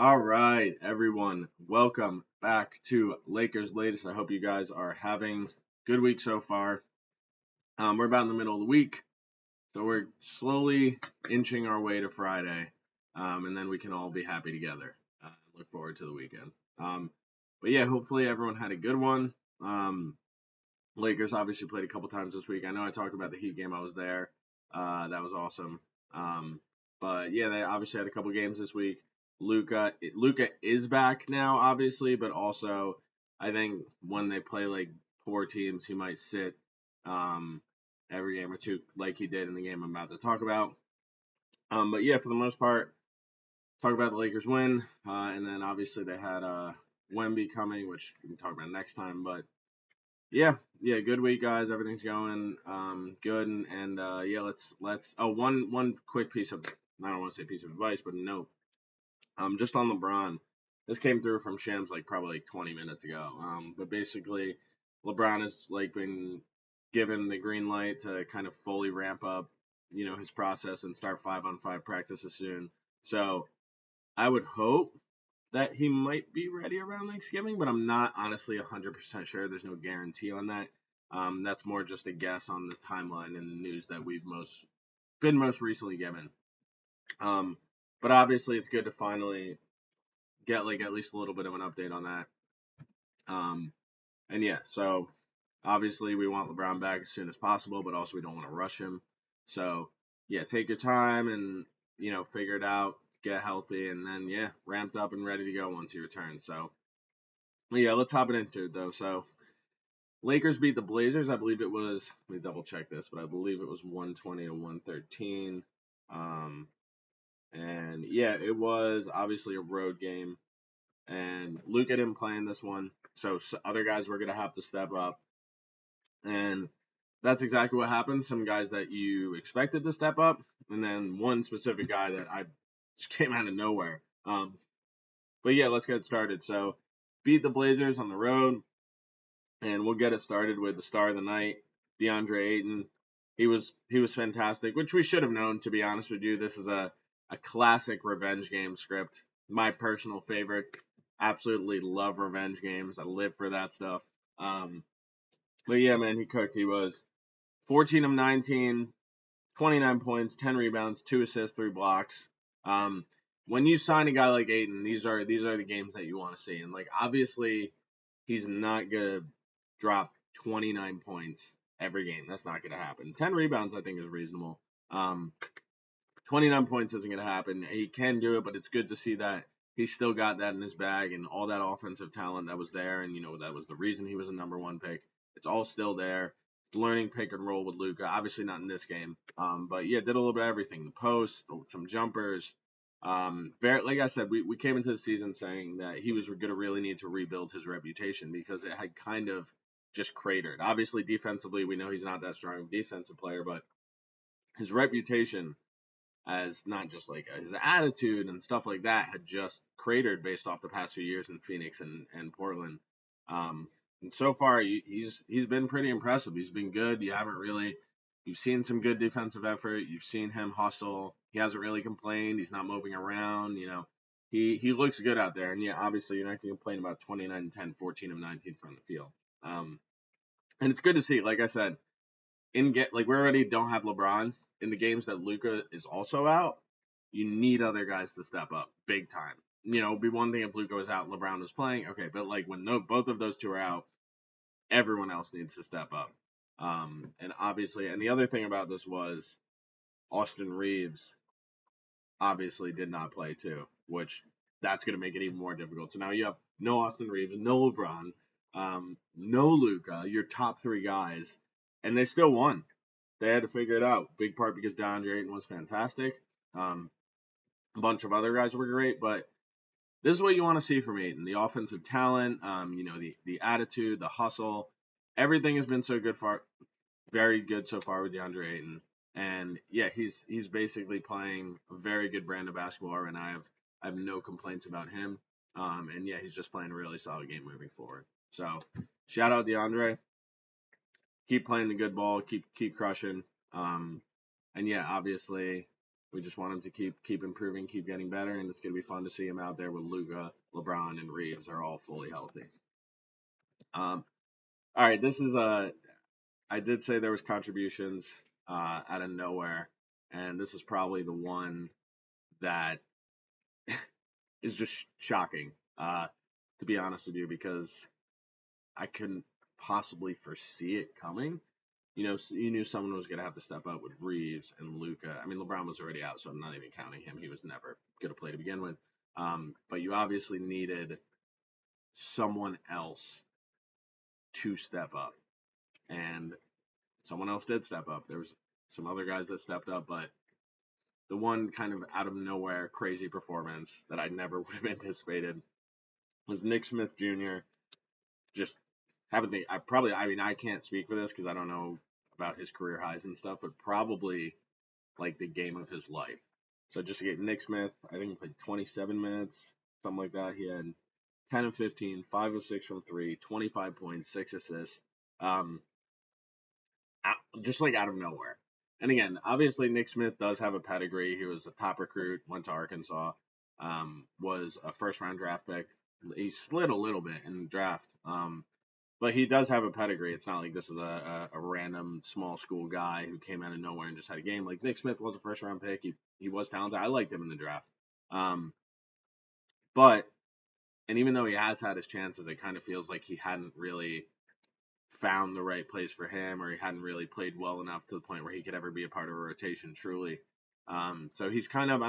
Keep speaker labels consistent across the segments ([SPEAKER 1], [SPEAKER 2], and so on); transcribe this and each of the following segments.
[SPEAKER 1] All right, everyone. Welcome back to Lakers Latest. I hope you guys are having a good week so far. We're about in the middle of the week, so we're slowly inching our way to Friday, and then we can all be happy together. Look forward to the weekend. But yeah, hopefully everyone had a good one. Lakers obviously played a couple times this week. I know I talked about the Heat game. I was there. That was awesome. But yeah, they obviously had a couple games this week. Luca is back now, obviously, but also I think when they play like poor teams, he might sit every game or two, like he did in the game I'm about to talk about. But yeah, for the most part, talk about the Lakers win, and then obviously they had Wemby coming, which we can talk about next time. But yeah, good week, guys. Everything's going good, and yeah, let's. Oh, one quick piece of, I don't want to say piece of advice, but no, just on LeBron. This came through from Shams like probably like 20 minutes ago. But basically, LeBron has like been given the green light to kind of fully ramp up, his process and start 5-on-5 practices soon. So I would hope that he might be ready around Thanksgiving, but I'm not honestly 100% sure. There's no guarantee on that. That's more just a guess on the timeline and the news that we've most recently given. Um, but obviously, it's good to finally get like at least a little bit of an update on that. Um, and yeah, so obviously we want LeBron back as soon as possible, but also we don't want to rush him. So yeah, take your time and figure it out, get healthy, and then yeah, ramped up and ready to go once he returns. So yeah, let's hop into it though. So Lakers beat the Blazers. I believe it was. Let me double check this, but I believe it was 120 to 113. Um, and yeah, it was obviously a road game, and Luka didn't play in this one, so other guys were gonna have to step up, and that's exactly what happened. Some guys that you expected to step up, and then one specific guy that I just came out of nowhere. But yeah, let's get started. So beat the Blazers on the road. And we'll get it started with the star of the night, DeAndre Ayton. He was fantastic, which we should have known, to be honest with you. This is a classic revenge game script. My personal favorite. Absolutely love revenge games. I live for that stuff. Um, but yeah, man, he cooked. He was 14 of 19, 29 points, 10 rebounds, 2 assists, 3 blocks. Um, when you sign a guy like Ayton, these are the games that you want to see. And like obviously, he's not gonna drop 29 points every game. That's not gonna happen. 10 rebounds, I think, is reasonable. Um, 29 points isn't gonna happen. He can do it, but it's good to see that he's still got that in his bag and all that offensive talent that was there, and that was the reason he was a number one pick. It's all still there. Learning pick and roll with Luca, obviously not in this game, but yeah, did a little bit of everything. The post, some jumpers. Very, like I said, we came into the season saying that he was going to really need to rebuild his reputation because it had kind of just cratered. Obviously, defensively, we know he's not that strong of a defensive player, but his reputation as not just like his attitude and stuff like that had just cratered based off the past few years in Phoenix and Portland. Um, and so far, he's been pretty impressive. He's been good. You've seen some good defensive effort. You've seen him hustle. He hasn't really complained. He's not moping around. He looks good out there. And yeah, obviously you're not going to complain about 29, 10, 14 of 19 from the field. And it's good to see. Like I said, like we already don't have LeBron in the games that Luca is also out. You need other guys to step up big time. It'd be one thing if Luca was out, and LeBron was playing, okay, but like when both of those two are out, everyone else needs to step up. And obviously, and the other thing about this was Austin Reeves obviously did not play too, which that's going to make it even more difficult. So now you have no Austin Reeves, no LeBron, no Luca, your top three guys, and they still won. They had to figure it out. Big part because DeAndre Ayton was fantastic. A bunch of other guys were great, but this is what you want to see from Ayton: the offensive talent, the attitude, the hustle. Everything has been so good very good so far with DeAndre Ayton. And yeah, he's basically playing a very good brand of basketball, and I have no complaints about him. And yeah, he's just playing a really solid game moving forward. So shout out DeAndre. Keep playing the good ball. Keep crushing. And yeah, obviously We just want him to keep improving, keep getting better, and it's going to be fun to see him out there with Luka, LeBron, and Reeves are all fully healthy. All right, this is I did say there was contributions out of nowhere, and this is probably the one that is just shocking, to be honest with you, because I couldn't possibly foresee it coming. You knew someone was going to have to step up with Reeves and Luka. I mean, LeBron was already out, so I'm not even counting him. He was never going to play to begin with. But you obviously needed someone else to step up, and someone else did step up. There was some other guys that stepped up, but the one kind of out of nowhere crazy performance that I never would have anticipated was Nick Smith Jr. Just having the I mean I can't speak for this because I don't know about his career highs and stuff, but probably like the game of his life. So just to get Nick Smith, I think he played 27 minutes, something like that. He had 10 of 15, 5 of 6 from 3, 25 points, 6 assists. Um, just like out of nowhere. And again, obviously Nick Smith does have a pedigree. He was a top recruit, went to Arkansas, was a first round draft pick. He slid a little bit in the draft, but he does have a pedigree. It's not like this is a random small school guy who came out of nowhere and just had a game. Like Nick Smith was a first round pick. He was talented. I liked him in the draft. But and even though he has had his chances, it kind of feels like he hadn't really found the right place for him, or he hadn't really played well enough to the point where he could ever be a part of a rotation truly. So he's kind of,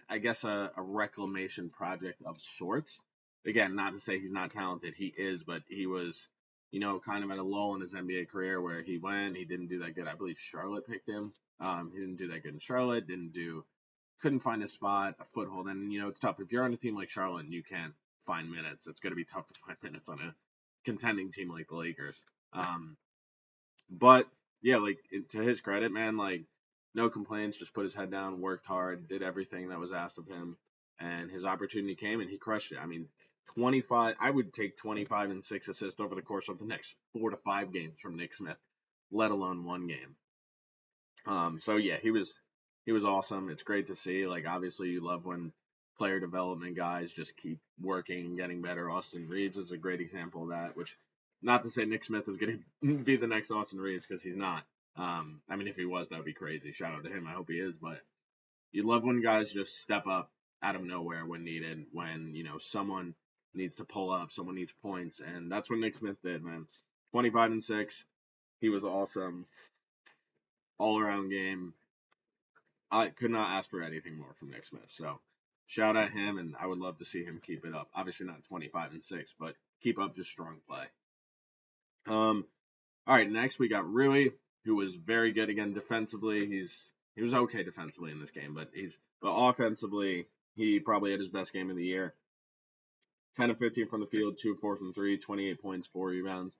[SPEAKER 1] I guess, a reclamation project of sorts. Again, not to say he's not talented, he is, but he was, kind of at a lull in his NBA career where he didn't do that good. I believe Charlotte picked him. He didn't do that good in Charlotte. Couldn't find a spot, a foothold, and it's tough if you're on a team like Charlotte and you can't find minutes. It's going to be tough to find minutes on a contending team like the Lakers. Um, but yeah, like to his credit, man, like no complaints, just put his head down, worked hard, did everything that was asked of him, and his opportunity came and he crushed it. I mean, 25, I would take 25 and 6 assists over the course of the next 4 to 5 games from Nick Smith, let alone one game. So yeah, he was awesome. It's great to see. Like obviously you love when player development guys just keep working and getting better. Austin Reeves is a great example of that, which not to say Nick Smith is going to be the next Austin Reeves because he's not. I mean, if he was, that would be crazy. Shout out to him. I hope he is. But you love when guys just step up out of nowhere when needed, when, someone needs to pull up, someone needs points. And that's what Nick Smith did, man. 25 and 6. He was awesome. All around game. I could not ask for anything more from Nick Smith. So shout out him, and I would love to see him keep it up. Obviously not 25 and 6, but keep up just strong play. All right, next we got Rui, who was very good again defensively. He was okay defensively in this game, but offensively he probably had his best game of the year. 10 of 15 from the field, 2 of 4 from 3, 28 points, 4 rebounds.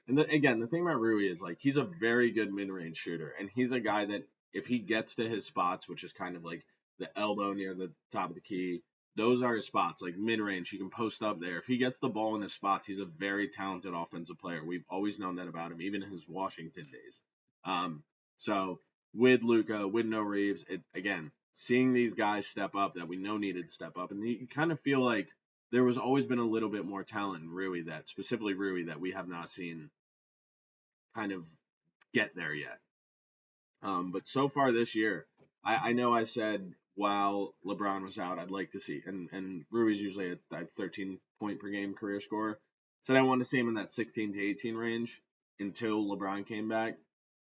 [SPEAKER 1] And again, the thing about Rui is like he's a very good mid-range shooter, and he's a guy that if he gets to his spots, which is kind of like the elbow near the top of the key, those are his spots. Like mid-range, he can post up there. If he gets the ball in his spots, he's a very talented offensive player. We've always known that about him, even in his Washington days. So with Luka, with no Reeves, again, seeing these guys step up that we know needed to step up, and you kind of feel like there was always been a little bit more talent in Rui that we have not seen kind of get there yet. But so far this year, I know I said while LeBron was out, I'd like to see, and Rui's usually a 13 point per game career scorer. Said I wanted to see him in that 16 to 18 range until LeBron came back.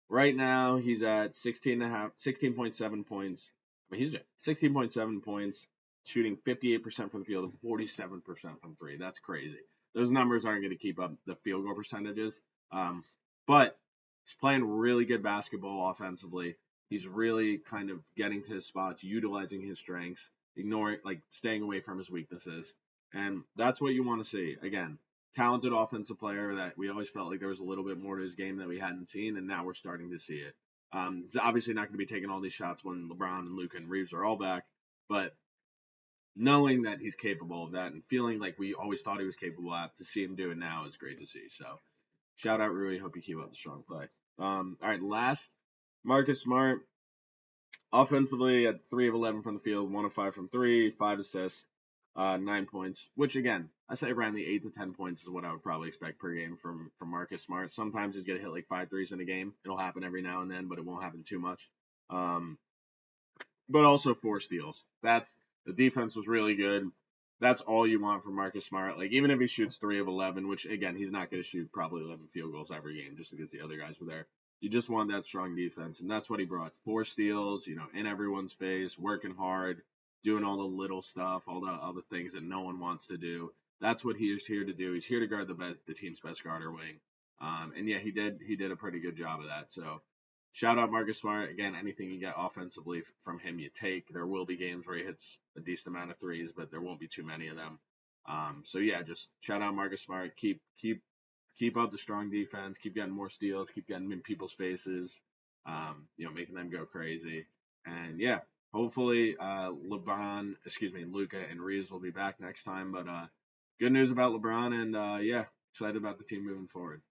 [SPEAKER 1] Right now, he's at 16.7 points. I mean, he's at 16.7 points, shooting 58% from the field and 47% from three. That's crazy. Those numbers aren't going to keep up the field goal percentages. But he's playing really good basketball offensively. He's really kind of getting to his spots, utilizing his strengths, staying away from his weaknesses. And that's what you want to see. Again, talented offensive player that we always felt like there was a little bit more to his game that we hadn't seen, and now we're starting to see it. It's obviously not going to be taking all these shots when LeBron and Luka and Reeves are all back, but knowing that he's capable of that and feeling like we always thought he was capable of, to see him do it now is great to see. So shout out Rui. Hope you keep up the strong play. All right, last, Marcus Smart. Offensively, at 3 of 11 from the field, 1 of 5 from 3, 5 assists, 9 points, which again, I say around the 8 to 10 points is what I would probably expect per game from Marcus Smart. Sometimes he's going to hit like 5 threes in a game. It'll happen every now and then, but it won't happen too much. But also 4 steals. The defense was really good. That's all you want from Marcus Smart. Like, even if he shoots 3 of 11, which again, he's not going to shoot probably 11 field goals every game just because the other guys were there. You just want that strong defense, and that's what he brought. 4 steals, in everyone's face, working hard, doing all the little stuff, all the things that no one wants to do. That's what he is here to do. He's here to guard the team's best guard wing. And yeah, he did a pretty good job of that. So shout out Marcus Smart. Again, anything you get offensively from him, you take. There will be games where he hits a decent amount of threes, but there won't be too many of them. So yeah, just shout out Marcus Smart. Keep up the strong defense. Keep getting more steals. Keep getting in people's faces. Making them go crazy. And yeah, hopefully Luka and Reeves will be back next time. But good news about LeBron, and yeah, excited about the team moving forward.